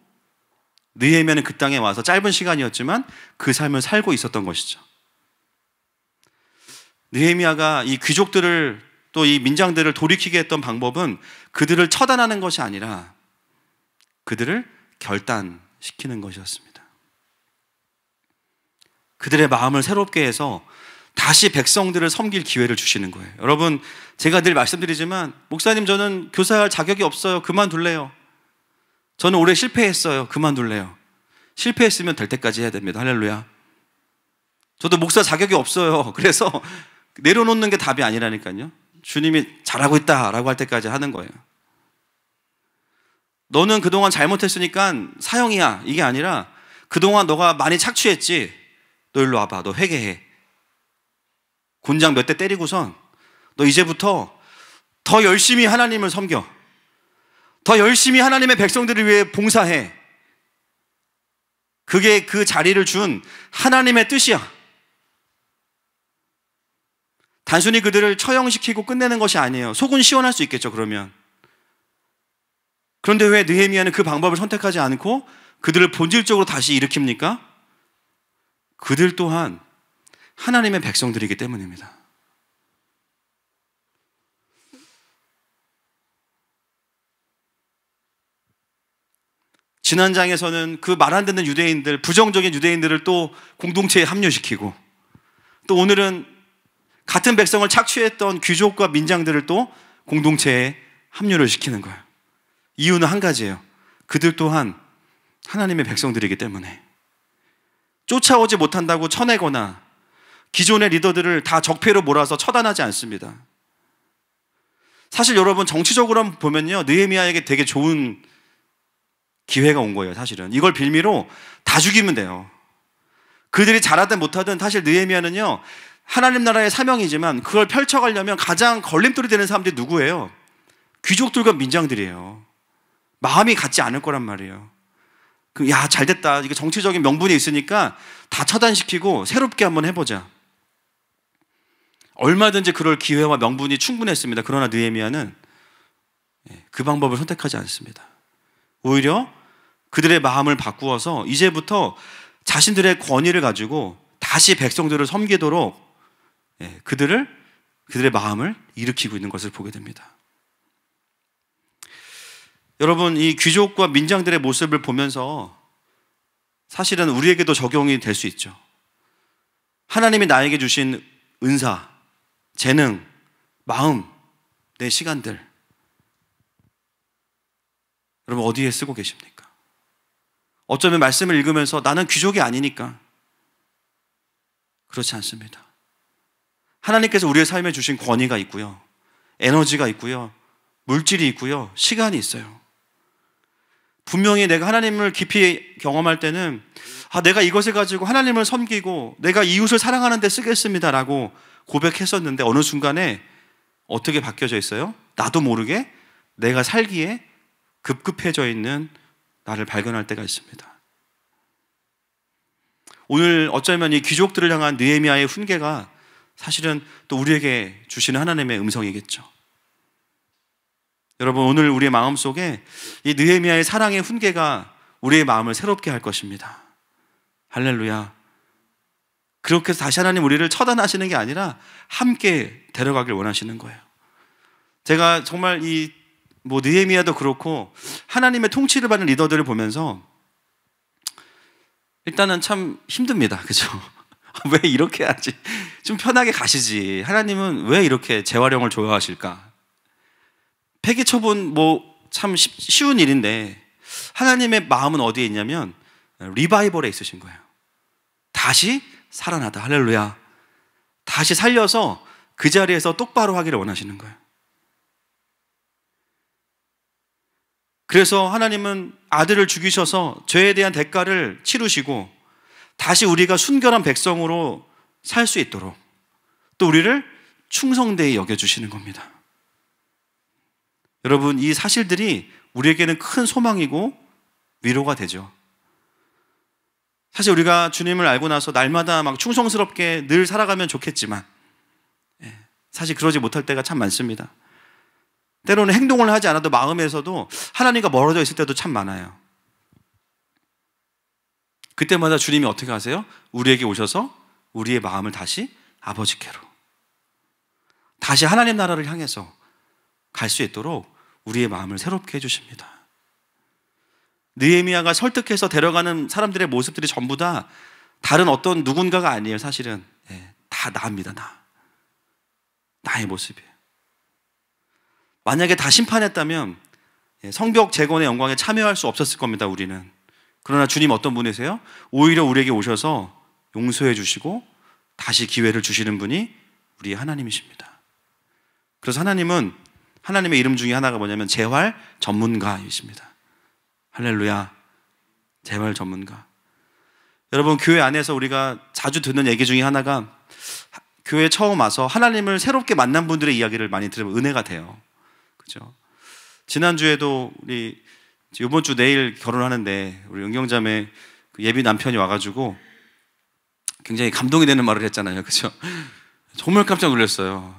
느헤미야는 그 땅에 와서 짧은 시간이었지만 그 삶을 살고 있었던 것이죠. 느헤미야가 이 귀족들을 또 이 민장들을 돌이키게 했던 방법은 그들을 처단하는 것이 아니라 그들을 결단시키는 것이었습니다. 그들의 마음을 새롭게 해서 다시 백성들을 섬길 기회를 주시는 거예요. 여러분, 제가 늘 말씀드리지만, 목사님 저는 교사할 자격이 없어요. 그만둘래요. 저는 올해 실패했어요. 그만둘래요. 실패했으면 될 때까지 해야 됩니다. 할렐루야. 저도 목사 자격이 없어요. 그래서 내려놓는 게 답이 아니라니까요. 주님이 잘하고 있다라고 할 때까지 하는 거예요. 너는 그동안 잘못했으니까 사형이야, 이게 아니라 그동안 너가 많이 착취했지, 너 일로 와봐, 너 회개해. 곤장 몇 대 때리고선 너 이제부터 더 열심히 하나님을 섬겨, 더 열심히 하나님의 백성들을 위해 봉사해. 그게 그 자리를 준 하나님의 뜻이야. 단순히 그들을 처형시키고 끝내는 것이 아니에요. 속은 시원할 수 있겠죠, 그러면. 그런데 왜 느헤미야는 그 방법을 선택하지 않고 그들을 본질적으로 다시 일으킵니까? 그들 또한 하나님의 백성들이기 때문입니다. 지난 장에서는 그 말 안 듣는 유대인들, 부정적인 유대인들을 또 공동체에 합류시키고, 또 오늘은 같은 백성을 착취했던 귀족과 민장들을 또 공동체에 합류를 시키는 거예요. 이유는 한 가지예요. 그들 또한 하나님의 백성들이기 때문에. 쫓아오지 못한다고 쳐내거나 기존의 리더들을 다 적폐로 몰아서 처단하지 않습니다. 사실 여러분, 정치적으로 보면요, 느헤미야에게 되게 좋은 기회가 온 거예요. 사실은 이걸 빌미로 다 죽이면 돼요. 그들이 잘하든 못하든 사실 느헤미야는요, 하나님 나라의 사명이지만 그걸 펼쳐가려면 가장 걸림돌이 되는 사람들이 누구예요? 귀족들과 민장들이에요. 마음이 같지 않을 거란 말이에요. 야, 잘 됐다. 이게 정치적인 명분이 있으니까 다 차단시키고 새롭게 한번 해보자. 얼마든지 그럴 기회와 명분이 충분했습니다. 그러나 느헤미야는 그 방법을 선택하지 않습니다. 오히려 그들의 마음을 바꾸어서 이제부터 자신들의 권위를 가지고 다시 백성들을 섬기도록 그들의 마음을 일으키고 있는 것을 보게 됩니다. 여러분, 이 귀족과 민장들의 모습을 보면서 사실은 우리에게도 적용이 될 수 있죠. 하나님이 나에게 주신 은사, 재능, 마음, 내 시간들, 여러분 어디에 쓰고 계십니까? 어쩌면 말씀을 읽으면서 나는 귀족이 아니니까. 그렇지 않습니다. 하나님께서 우리의 삶에 주신 권위가 있고요, 에너지가 있고요, 물질이 있고요, 시간이 있어요. 분명히 내가 하나님을 깊이 경험할 때는 내가 이것을 가지고 하나님을 섬기고 내가 이웃을 사랑하는 데 쓰겠습니다 라고 고백했었는데 어느 순간에 어떻게 바뀌어져 있어요? 나도 모르게 내가 살기에 급급해져 있는 나를 발견할 때가 있습니다. 오늘 어쩌면 이 귀족들을 향한 느헤미야의 훈계가 사실은 또 우리에게 주시는 하나님의 음성이겠죠. 여러분, 오늘 우리의 마음속에 이 느헤미야의 사랑의 훈계가 우리의 마음을 새롭게 할 것입니다. 할렐루야. 그렇게 해서 다시 하나님 우리를 처단하시는 게 아니라 함께 데려가길 원하시는 거예요. 제가 정말 느헤미야도 그렇고 하나님의 통치를 받는 리더들을 보면서 일단은 참 힘듭니다. 그죠? 왜 이렇게 하지? 좀 편하게 가시지. 하나님은 왜 이렇게 재활용을 좋아하실까? 폐기 처분 참 쉬운 일인데 하나님의 마음은 어디에 있냐면 리바이벌에 있으신 거예요. 다시 살아나다. 할렐루야. 다시 살려서 그 자리에서 똑바로 하기를 원하시는 거예요. 그래서 하나님은 아들을 죽이셔서 죄에 대한 대가를 치르시고 다시 우리가 순결한 백성으로 살 수 있도록 또 우리를 충성되이 여겨주시는 겁니다. 여러분, 이 사실들이 우리에게는 큰 소망이고 위로가 되죠. 사실 우리가 주님을 알고 나서 날마다 막 충성스럽게 늘 살아가면 좋겠지만 사실 그러지 못할 때가 참 많습니다. 때로는 행동을 하지 않아도 마음에서도 하나님과 멀어져 있을 때도 참 많아요. 그때마다 주님이 어떻게 하세요? 우리에게 오셔서 우리의 마음을 다시 아버지께로, 다시 하나님 나라를 향해서 갈 수 있도록 우리의 마음을 새롭게 해주십니다. 느헤미야가 설득해서 데려가는 사람들의 모습들이 전부 다 다른 어떤 누군가가 아니에요. 사실은 다 나입니다. 나의 모습이에요. 만약에 다 심판했다면 성벽 재건의 영광에 참여할 수 없었을 겁니다. 우리는. 그러나 주님 어떤 분이세요? 오히려 우리에게 오셔서 용서해 주시고 다시 기회를 주시는 분이 우리의 하나님이십니다. 그래서 하나님은 하나님의 이름 중에 하나가 뭐냐면 재활 전문가이십니다. 할렐루야. 재활 전문가. 여러분, 교회 안에서 우리가 자주 듣는 얘기 중에 하나가 교회에 처음 와서 하나님을 새롭게 만난 분들의 이야기를 많이 들으면 은혜가 돼요. 그죠? 지난주에도 우리 이번 주 내일 결혼하는데 우리 은경자매 예비 남편이 와가지고 굉장히 감동이 되는 말을 했잖아요. 그죠? 정말 깜짝 놀랐어요.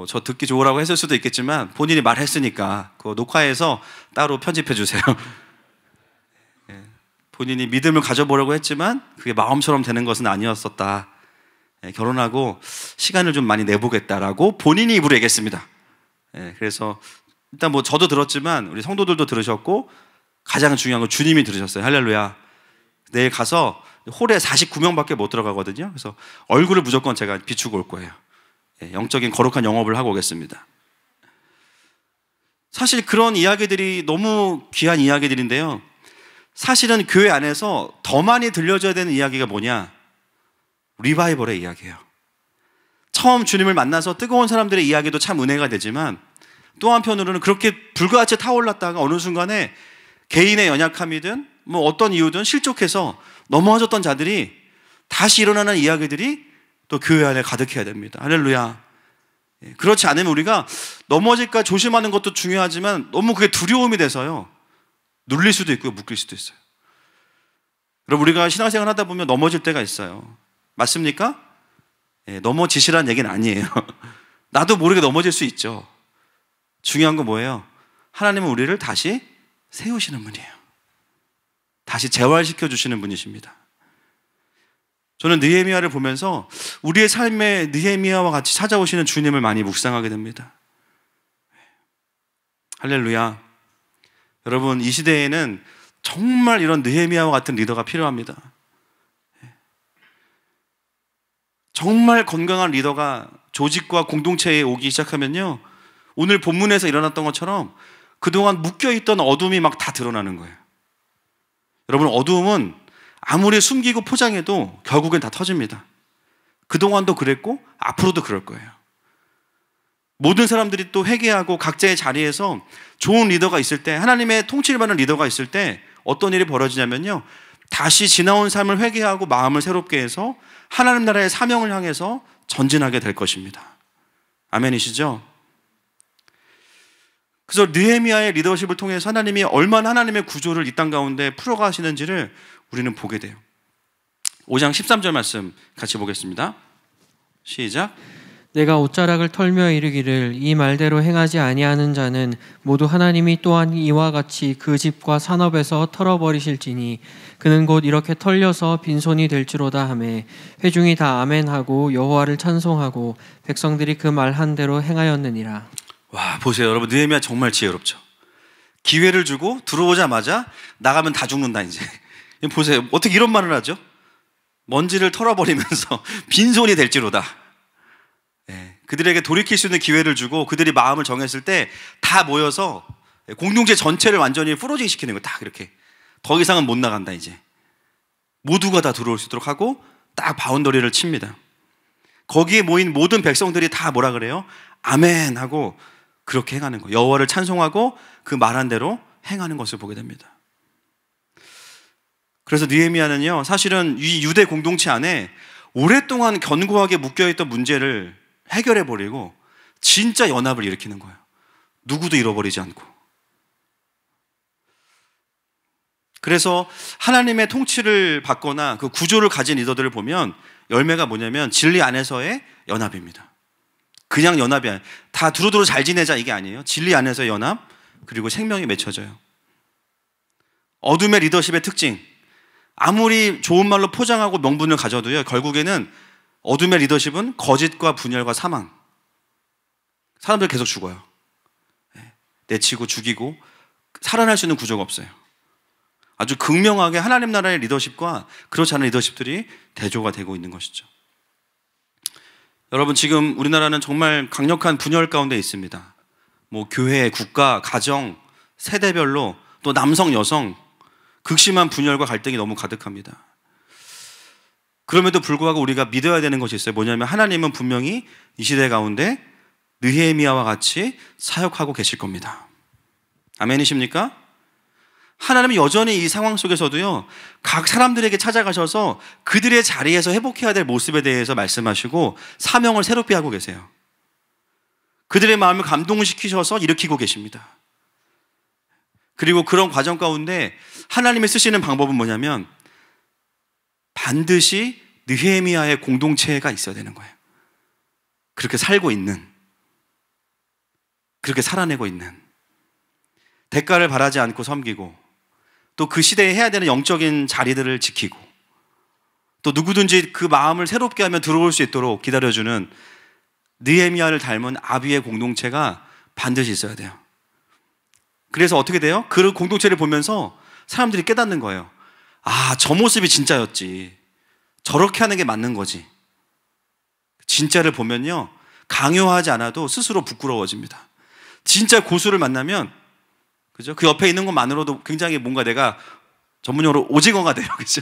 저 듣기 좋으라고 했을 수도 있겠지만 본인이 말했으니까 그거 녹화해서 따로 편집해 주세요. 본인이 믿음을 가져보려고 했지만 그게 마음처럼 되는 것은 아니었었다. 결혼하고 시간을 좀 많이 내보겠다라고 본인이 입으로 얘기했습니다. 그래서 일단 저도 들었지만 우리 성도들도 들으셨고 가장 중요한 건 주님이 들으셨어요. 할렐루야. 내일 가서 홀에 49명밖에 못 들어가거든요. 그래서 얼굴을 무조건 제가 비추고 올 거예요. 영적인 거룩한 영업을 하고 오겠습니다. 사실 그런 이야기들이 너무 귀한 이야기들인데요. 사실은 교회 안에서 더 많이 들려줘야 되는 이야기가 뭐냐? 리바이벌의 이야기예요. 처음 주님을 만나서 뜨거운 사람들의 이야기도 참 은혜가 되지만 또 한편으로는 그렇게 불같이 타올랐다가 어느 순간에 개인의 연약함이든 어떤 이유든 실족해서 넘어졌던 자들이 다시 일어나는 이야기들이 또 교회 안에 가득해야 됩니다. 할렐루야. 그렇지 않으면 우리가 넘어질까 조심하는 것도 중요하지만 너무 그게 두려움이 돼서요, 눌릴 수도 있고요, 묶일 수도 있어요. 여러분, 우리가 신앙생활 하다 보면 넘어질 때가 있어요. 맞습니까? 넘어지시라는 얘기는 아니에요. 나도 모르게 넘어질 수 있죠. 중요한 건 뭐예요? 하나님은 우리를 다시 세우시는 분이에요. 다시 재활시켜 주시는 분이십니다. 저는 느헤미야를 보면서 우리의 삶에 느헤미야와 같이 찾아오시는 주님을 많이 묵상하게 됩니다. 할렐루야. 여러분, 이 시대에는 정말 이런 느헤미야와 같은 리더가 필요합니다. 정말 건강한 리더가 조직과 공동체에 오기 시작하면요, 오늘 본문에서 일어났던 것처럼 그동안 묶여있던 어둠이 막 다 드러나는 거예요. 여러분, 어두움은 아무리 숨기고 포장해도 결국엔 다 터집니다. 그동안도 그랬고 앞으로도 그럴 거예요. 모든 사람들이 또 회개하고 각자의 자리에서 좋은 리더가 있을 때, 하나님의 통치를 받는 리더가 있을 때 어떤 일이 벌어지냐면요, 다시 지나온 삶을 회개하고 마음을 새롭게 해서 하나님 나라의 사명을 향해서 전진하게 될 것입니다. 아멘이시죠? 그래서 느헤미야의 리더십을 통해서 하나님이 얼마나 하나님의 구조를 이 땅 가운데 풀어가시는지를 우리는 보게 돼요. 5장 13절 말씀 같이 보겠습니다. 시작. 내가 옷자락을 털며 이르기를 이 말대로 행하지 아니하는 자는 모두 하나님이 또한 이와 같이 그 집과 산업에서 털어버리실지니 그는 곧 이렇게 털려서 빈손이 될지로다 하매 회중이 다 아멘하고 여호와를 찬송하고 백성들이 그 말 한 대로 행하였느니라. 와, 보세요. 여러분, 느헤미야 정말 지혜롭죠. 기회를 주고 들어오자마자 나가면 다 죽는다 이제. 보세요. 어떻게 이런 말을 하죠? 먼지를 털어버리면서 빈손이 될지로다. 그들에게 돌이킬 수 있는 기회를 주고 그들이 마음을 정했을 때 다 모여서 공동체 전체를 완전히 프로징 시키는 거예요. 딱 이렇게. 더 이상은 못 나간다 이제. 모두가 다 들어올 수 있도록 하고 딱 바운더리를 칩니다. 거기에 모인 모든 백성들이 다 뭐라 그래요? 아멘 하고 그렇게 행하는 거예요. 여호와를 찬송하고 그 말한 대로 행하는 것을 보게 됩니다. 그래서 느헤미야는요, 사실은 이 유대 공동체 안에 오랫동안 견고하게 묶여있던 문제를 해결해버리고 진짜 연합을 일으키는 거예요. 누구도 잃어버리지 않고. 그래서 하나님의 통치를 받거나 그 구조를 가진 리더들을 보면 열매가 뭐냐면 진리 안에서의 연합입니다. 그냥 연합이 아니에요. 다 두루두루 잘 지내자 이게 아니에요. 진리 안에서의 연합, 그리고 생명이 맺혀져요. 어둠의 리더십의 특징, 아무리 좋은 말로 포장하고 명분을 가져도요, 결국에는 어둠의 리더십은 거짓과 분열과 사망. 사람들 계속 죽어요. 내치고 죽이고 살아날 수 있는 구조가 없어요. 아주 극명하게 하나님 나라의 리더십과 그렇지 않은 리더십들이 대조가 되고 있는 것이죠. 여러분, 지금 우리나라는 정말 강력한 분열 가운데 있습니다. 뭐 교회, 국가, 가정, 세대별로 또 남성, 여성 극심한 분열과 갈등이 너무 가득합니다. 그럼에도 불구하고 우리가 믿어야 되는 것이 있어요. 뭐냐면 하나님은 분명히 이 시대 가운데 느헤미야와 같이 사역하고 계실 겁니다. 아멘이십니까? 하나님은 여전히 이 상황 속에서도요, 각 사람들에게 찾아가셔서 그들의 자리에서 회복해야 될 모습에 대해서 말씀하시고 사명을 새롭게 하고 계세요. 그들의 마음을 감동시키셔서 일으키고 계십니다. 그리고 그런 과정 가운데 하나님이 쓰시는 방법은 뭐냐면 반드시 느헤미야의 공동체가 있어야 되는 거예요. 그렇게 살고 있는, 그렇게 살아내고 있는, 대가를 바라지 않고 섬기고 또 그 시대에 해야 되는 영적인 자리들을 지키고 또 누구든지 그 마음을 새롭게 하면 들어올 수 있도록 기다려주는 느헤미야를 닮은 아비의 공동체가 반드시 있어야 돼요. 그래서 어떻게 돼요? 그 공동체를 보면서 사람들이 깨닫는 거예요. 아, 저 모습이 진짜였지. 저렇게 하는 게 맞는 거지. 진짜를 보면요, 강요하지 않아도 스스로 부끄러워집니다. 진짜 고수를 만나면, 그죠? 그 옆에 있는 것만으로도 굉장히 뭔가 내가 전문용어로 오징어가 돼요. 그죠?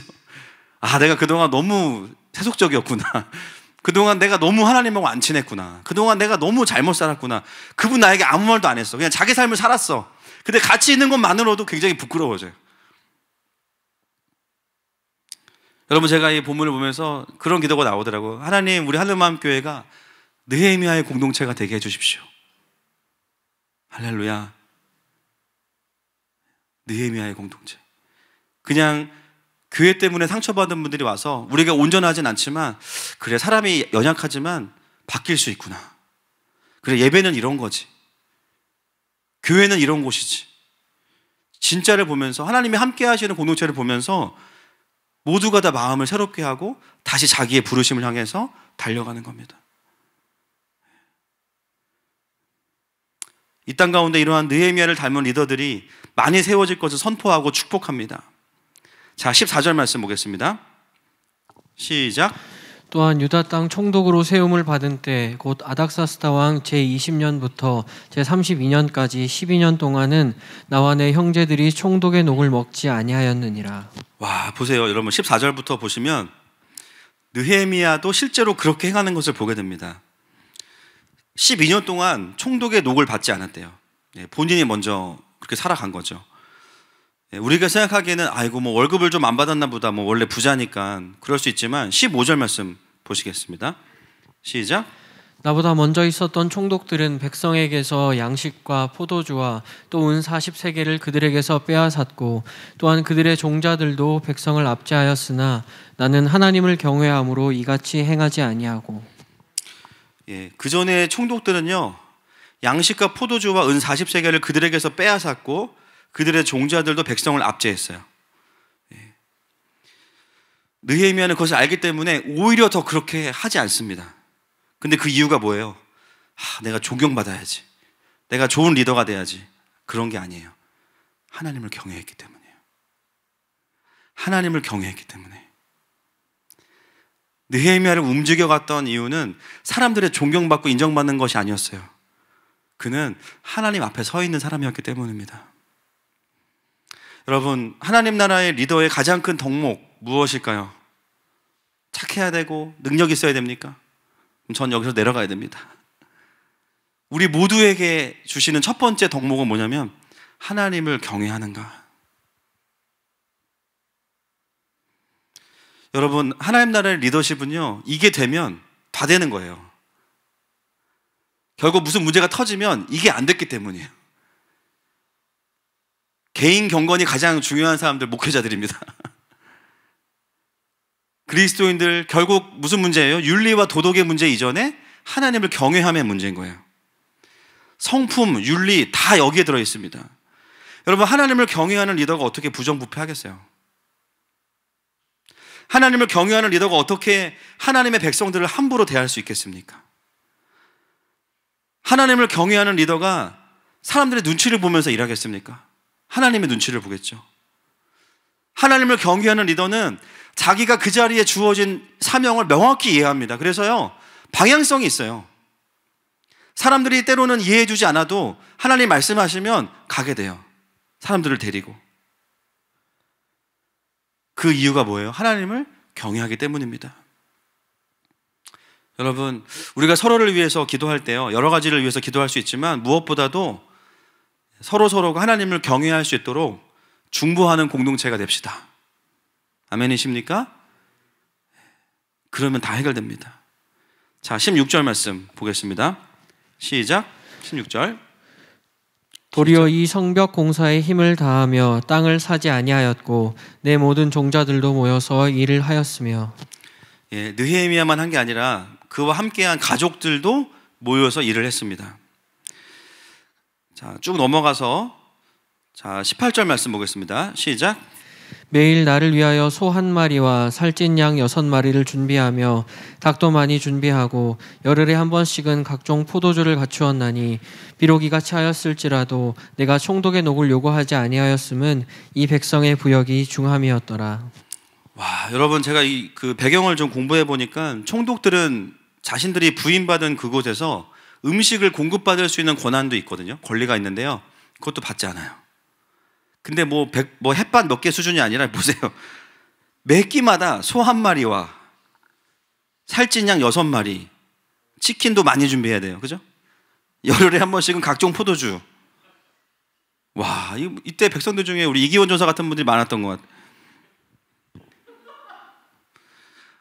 아, 내가 그동안 너무 세속적이었구나. 그동안 내가 너무 하나님하고 안 친했구나. 그동안 내가 너무 잘못 살았구나. 그분 나에게 아무 말도 안 했어. 그냥 자기 삶을 살았어. 근데 같이 있는 것만으로도 굉장히 부끄러워져요. 여러분, 제가 이 본문을 보면서 그런 기도가 나오더라고요. 하나님, 우리 하늘마음교회가 느헤미야의 공동체가 되게 해주십시오. 할렐루야. 느헤미야의 공동체. 그냥 교회 때문에 상처받은 분들이 와서 우리가 온전하진 않지만, 그래, 사람이 연약하지만 바뀔 수 있구나. 그래, 예배는 이런 거지. 교회는 이런 곳이지. 진짜를 보면서, 하나님이 함께 하시는 공동체를 보면서 모두가 다 마음을 새롭게 하고 다시 자기의 부르심을 향해서 달려가는 겁니다. 이 땅 가운데 이러한 느헤미야를 닮은 리더들이 많이 세워질 것을 선포하고 축복합니다. 자, 14절 말씀 보겠습니다. 시작. 또한 유다 땅 총독으로 세움을 받은 때 곧 아닥사스다 왕 제20년부터 제32년까지 12년 동안은 나와 내 형제들이 총독의 녹을 먹지 아니하였느니라. 와, 보세요. 여러분, 14절부터 보시면 느헤미야도 실제로 그렇게 행하는 것을 보게 됩니다. 12년 동안 총독의 녹을 받지 않았대요. 본인이 먼저 그렇게 살아간 거죠. 우리가 생각하기에는 아이고 뭐 월급을 좀 안 받았나 보다, 뭐 원래 부자니까 그럴 수 있지만 15절 말씀 보시겠습니다. 시작. 나보다 먼저 있었던 총독들은 백성에게서 양식과 포도주와 또 은 40세겔을 그들에게서 빼앗았고 또한 그들의 종자들도 백성을 압제하였으나 나는 하나님을 경외함으로 이같이 행하지 아니하고. 그 전에 총독들은요, 양식과 포도주와 은 40세겔을 그들에게서 빼앗았고 그들의 종자들도 백성을 압제했어요. 느헤미야는 그것을 알기 때문에 오히려 더 그렇게 하지 않습니다. 근데 그 이유가 뭐예요? 내가 존경받아야지, 내가 좋은 리더가 돼야지, 그런 게 아니에요. 하나님을 경외했기 때문이에요. 하나님을 경외했기 때문에. 느헤미야를 움직여갔던 이유는 사람들의 존경받고 인정받는 것이 아니었어요. 그는 하나님 앞에 서 있는 사람이었기 때문입니다. 여러분, 하나님 나라의 리더의 가장 큰 덕목 무엇일까요? 착해야 되고 능력 있어야 됩니까? 그럼 전 여기서 내려가야 됩니다. 우리 모두에게 주시는 첫 번째 덕목은 뭐냐면 하나님을 경외하는가. 여러분, 하나님 나라의 리더십은요, 이게 되면 다 되는 거예요. 결국 무슨 문제가 터지면 이게 안 됐기 때문이에요. 개인 경건이 가장 중요한 사람들 목회자들입니다. 그리스도인들 결국 무슨 문제예요? 윤리와 도덕의 문제 이전에 하나님을 경외함의 문제인 거예요. 성품, 윤리 다 여기에 들어 있습니다. 여러분, 하나님을 경외하는 리더가 어떻게 부정부패하겠어요? 하나님을 경외하는 리더가 어떻게 하나님의 백성들을 함부로 대할 수 있겠습니까? 하나님을 경외하는 리더가 사람들의 눈치를 보면서 일하겠습니까? 하나님의 눈치를 보겠죠. 하나님을 경외하는 리더는 자기가 그 자리에 주어진 사명을 명확히 이해합니다. 그래서요, 방향성이 있어요. 사람들이 때로는 이해해주지 않아도 하나님 말씀하시면 가게 돼요. 사람들을 데리고. 그 이유가 뭐예요? 하나님을 경외하기 때문입니다. 여러분, 우리가 서로를 위해서 기도할 때요, 여러 가지를 위해서 기도할 수 있지만 무엇보다도 서로가 하나님을 경외할 수 있도록 중보하는 공동체가 됩시다. 아멘이십니까? 그러면 다 해결됩니다. 자, 16절 말씀 보겠습니다. 시작. 16절. 도리어 이 성벽 공사에 힘을 다하며 땅을 사지 아니하였고 내 모든 종자들도 모여서 일을 하였으며. 느헤미야만 한 게 아니라 그와 함께한 가족들도 모여서 일을 했습니다. 자, 쭉 넘어가서 18절 말씀 보겠습니다. 시작. 매일 나를 위하여 소 1마리와 살찐 양 6마리를 준비하며 닭도 많이 준비하고 열흘에 한 번씩은 각종 포도주를 갖추었나니 비록 이같이 하였을지라도 내가 총독의 녹을 요구하지 아니하였음은 이 백성의 부역이 중함이었더라. 와, 여러분, 제가 그 배경을 좀 공부해 보니까 총독들은 자신들이 부임받은 그곳에서 음식을 공급받을 수 있는 권한도 있거든요. 권리가 있는데요, 그것도 받지 않아요. 근데 뭐 햇반 몇 개 수준이 아니라 보세요. 매 끼마다 소 1마리와 살찐 양 6마리, 치킨도 많이 준비해야 돼요. 그죠? 열흘에 한 번씩은 각종 포도주. 와, 이때 백성들 중에 우리 이기원 전사 같은 분들이 많았던 것 같아요.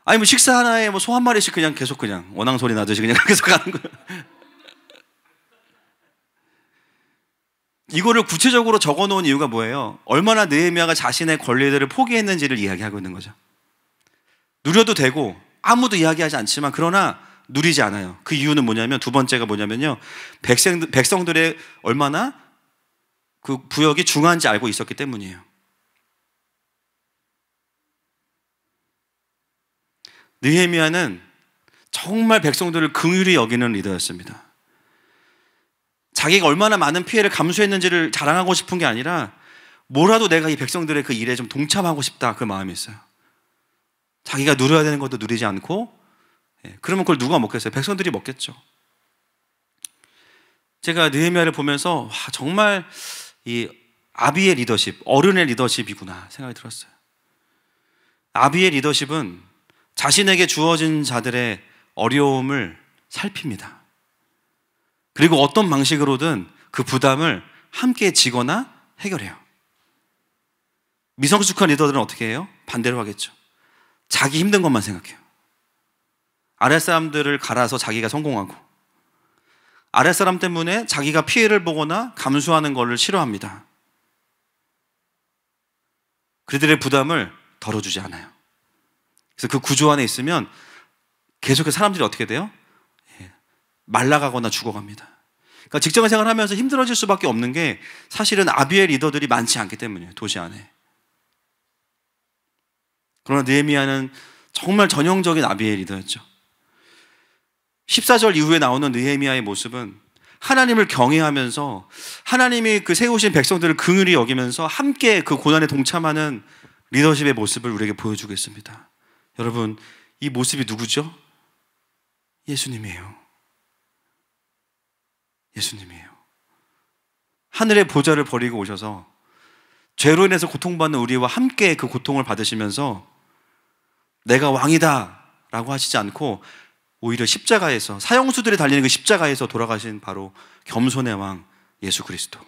아니 뭐 식사 하나에 뭐 소 한 마리씩 그냥 계속 그냥 원앙 소리 나듯이 그냥 계속 가는 거예요. 이거를 구체적으로 적어 놓은 이유가 뭐예요? 얼마나 느헤미야가 자신의 권리들을 포기했는지를 이야기하고 있는 거죠. 누려도 되고 아무도 이야기하지 않지만 그러나 누리지 않아요. 그 이유는 뭐냐면, 두 번째가 뭐냐면요, 백성들의 얼마나 그 부역이 중요한지 알고 있었기 때문이에요. 느헤미야는 정말 백성들을 긍휼히 여기는 리더였습니다. 자기가 얼마나 많은 피해를 감수했는지를 자랑하고 싶은 게 아니라 뭐라도 내가 이 백성들의 그 일에 좀 동참하고 싶다, 그 마음이 있어요. 자기가 누려야 되는 것도 누리지 않고, 그러면 그걸 누가 먹겠어요? 백성들이 먹겠죠. 제가 느헤미야를 보면서 와, 정말 이 아비의 리더십, 어른의 리더십이구나 생각이 들었어요. 아비의 리더십은 자신에게 주어진 자들의 어려움을 살핍니다. 그리고 어떤 방식으로든 그 부담을 함께 지거나 해결해요. 미성숙한 리더들은 어떻게 해요? 반대로 하겠죠. 자기 힘든 것만 생각해요. 아랫사람들을 갈아서 자기가 성공하고, 아랫사람 때문에 자기가 피해를 보거나 감수하는 것을 싫어합니다. 그들의 부담을 덜어주지 않아요. 그래서 그 구조 안에 있으면 계속해서 사람들이 어떻게 돼요? 말라가거나 죽어갑니다. 그러니까 직장 생활을 하면서 힘들어질 수밖에 없는 게 사실은 아비의 리더들이 많지 않기 때문이에요, 도시 안에. 그러나 느헤미야는 정말 전형적인 아비의 리더였죠. 14절 이후에 나오는 느헤미야의 모습은 하나님을 경외하면서 하나님이 그 세우신 백성들을 긍휼히 여기면서 함께 그 고난에 동참하는 리더십의 모습을 우리에게 보여주고 있습니다. 여러분, 이 모습이 누구죠? 예수님이에요. 예수님이에요. 하늘의 보좌를 버리고 오셔서 죄로 인해서 고통받는 우리와 함께 그 고통을 받으시면서 내가 왕이다 라고 하시지 않고 오히려 십자가에서, 사형수들이 달리는 그 십자가에서 돌아가신 바로 겸손의 왕 예수 그리스도.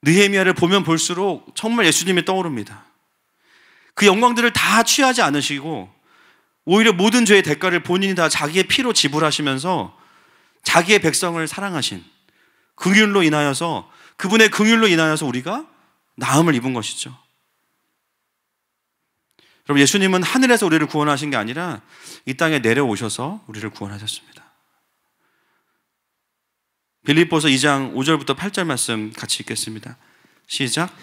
느헤미야를 보면 볼수록 정말 예수님이 떠오릅니다. 그 영광들을 다 취하지 않으시고 오히려 모든 죄의 대가를 본인이 다 자기의 피로 지불하시면서 자기의 백성을 사랑하신 긍휼로 인하여서, 그분의 긍휼로 인하여서 우리가 나음을 입은 것이죠. 여러분, 예수님은 하늘에서 우리를 구원하신 게 아니라 이 땅에 내려오셔서 우리를 구원하셨습니다. 빌립보서 2장 5절부터 8절 말씀 같이 읽겠습니다. 시작.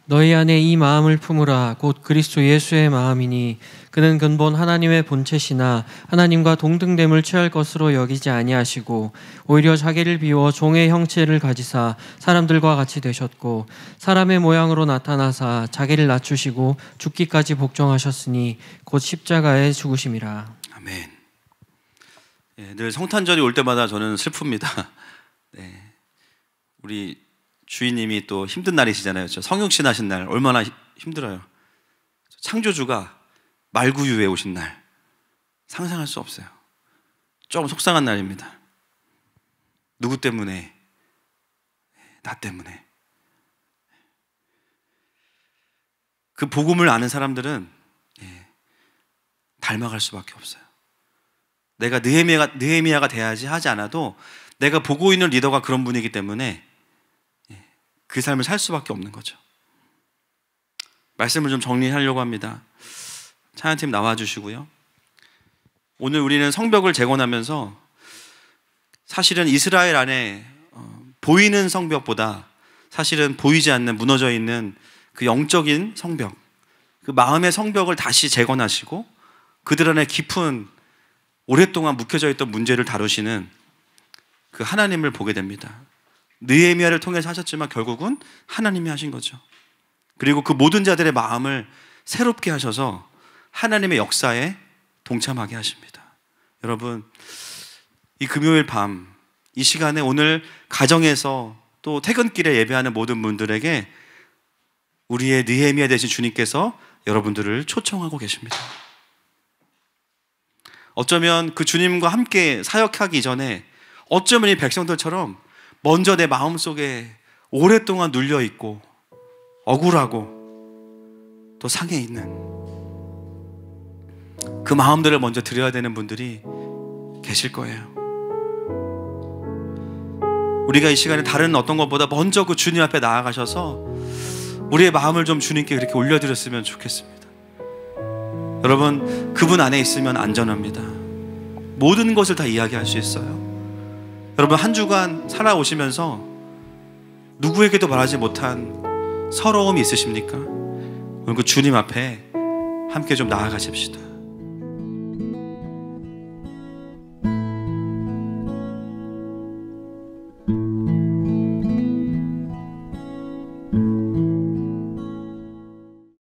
너희 안에 이 마음을 품으라. 곧 그리스도 예수의 마음이니 그는 근본 하나님의 본체시나 하나님과 동등됨을 취할 것으로 여기지 아니하시고 오히려 자기를 비워 종의 형체를 가지사 사람들과 같이 되셨고 사람의 모양으로 나타나사 자기를 낮추시고 죽기까지 복종하셨으니 곧 십자가에 죽으심이라. 아멘. 늘 성탄절이 올 때마다 저는 슬픕니다. 우리 주인님이 또 힘든 날이시잖아요. 성육신 하신 날 얼마나 힘들어요. 창조주가 말구유에 오신 날, 상상할 수 없어요. 조금 속상한 날입니다. 누구 때문에? 나 때문에. 그 복음을 아는 사람들은 닮아갈 수밖에 없어요. 내가 느헤미야가 돼야지 하지 않아도 내가 보고 있는 리더가 그런 분이기 때문에 그 삶을 살 수밖에 없는 거죠. 말씀을 좀 정리하려고 합니다. 찬양팀 나와주시고요. 오늘 우리는 성벽을 재건하면서 사실은 이스라엘 안에 보이는 성벽보다 사실은 보이지 않는, 무너져 있는 그 영적인 성벽, 그 마음의 성벽을 다시 재건하시고 그들 안에 깊은, 오랫동안 묵혀져 있던 문제를 다루시는 그 하나님을 보게 됩니다. 느헤미야를 통해서 하셨지만 결국은 하나님이 하신 거죠. 그리고 그 모든 자들의 마음을 새롭게 하셔서 하나님의 역사에 동참하게 하십니다. 여러분, 이 금요일 밤, 이 시간에 오늘 가정에서 또 퇴근길에 예배하는 모든 분들에게 우리의 느헤미야 되신 주님께서 여러분들을 초청하고 계십니다. 어쩌면 그 주님과 함께 사역하기 이전에 어쩌면 이 백성들처럼 먼저 내 마음속에 오랫동안 눌려있고 억울하고 또 상해 있는 그 마음들을 먼저 드려야 되는 분들이 계실 거예요. 우리가 이 시간에 다른 어떤 것보다 먼저 그 주님 앞에 나아가셔서 우리의 마음을 좀 주님께 그렇게 올려드렸으면 좋겠습니다. 여러분, 그분 안에 있으면 안전합니다. 모든 것을 다 이야기할 수 있어요. 여러분, 한 주간 살아오시면서 누구에게도 말하지 못한 서러움이 있으십니까? 오늘 그 주님 앞에 함께 좀 나아가십시다.